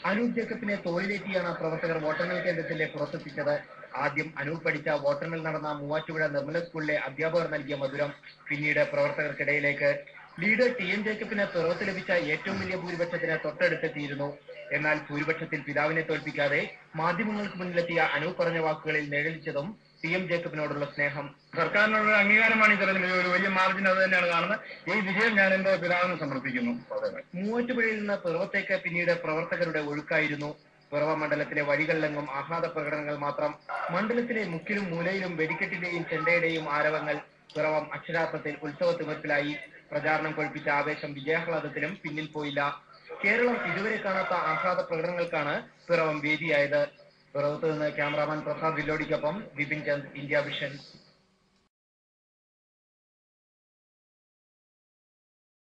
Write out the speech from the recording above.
അനൂപ് ജേക്കബിനെ തോളിലേറ്റിയാണ് പ്രവർത്തകർ വോട്ടെണ്ണൽ കേന്ദ്രത്തിന്റെ പുറത്തെത്തിച്ചത്. ആദ്യം അനൂപ് പഠിച്ച വോട്ടെണ്ണൽ നടന്ന മൂവാറ്റുപുഴ നിർമ്മല സ്കൂളിലെ അധ്യാപകർ നൽകിയ മധുരം പിന്നീട് പ്രവർത്തകർക്കിടയിലേക്ക്. Leader TM. ജേക്കബിന് പിറവത്ത് ലഭിച്ച ഏറ്റവും വലിയ ഭൂരിപക്ഷത്തിന് തൊട്ടടുത്തെത്തിയിരുന്നു. എന്നാൽ ഭൂരിപക്ഷത്തിൽ പിതാവിനെ തോൽപ്പിക്കാതെ മാധ്യമങ്ങൾക്ക് മുന്നിലെത്തിയ അനൂപ് പറഞ്ഞ വാക്കുകളിൽ നിഴലിച്ചതും ടി.എം. ജേക്കബിനോടുള്ള സ്നേഹം. സർക്കാരിനുള്ള അംഗീകാരമാണ് ഈ തെരഞ്ഞെടുപ്പിൽ ഒരു വലിയ മാർജിൻ അത് തന്നെയാണ് കാണുന്നത്. ഈ വിജയം ഞാൻ എന്റെ പിതാവിന് സമർപ്പിക്കുന്നു. മൂവാറ്റുപുഴയിൽ നിന്ന് പിറവത്തേക്ക് പിന്നീട് പ്രവർത്തകരുടെ ഒഴുക്കായിരുന്നു. പിറവ മണ്ഡലത്തിലെ വഴികളിലെങ്ങും ആഹ്ലാദ പ്രകടനങ്ങൾ മാത്രം. മണ്ഡലത്തിലെ മുക്കിലും മൂലയിലും വെടിക്കെട്ടിന്റെയും ചെണ്ടയുടെയും ആരവങ്ങൾ. പിറവം അക്ഷരാർത്ഥത്തിൽ ഉത്സവത്തിമിർപ്പിലായി. പ്രചാരണം കൊഴുപ്പിച്ച ആവേശം വിജയാഹ്ലാദത്തിലും പിന്നിൽ പോയില്ല. കേരളം ഇതുവരെ കാണാത്ത ആഹ്ലാദ പ്രകടനങ്ങൾക്കാണ് പിറവം വേദിയായത്. പിറവത്ത് നിന്ന് ക്യാമറാമാൻ പ്രസാദ് വില്ലോടിക്കൊപ്പം വിപിൻ ചന്ദ്, ഇന്ത്യ വിഷൻ.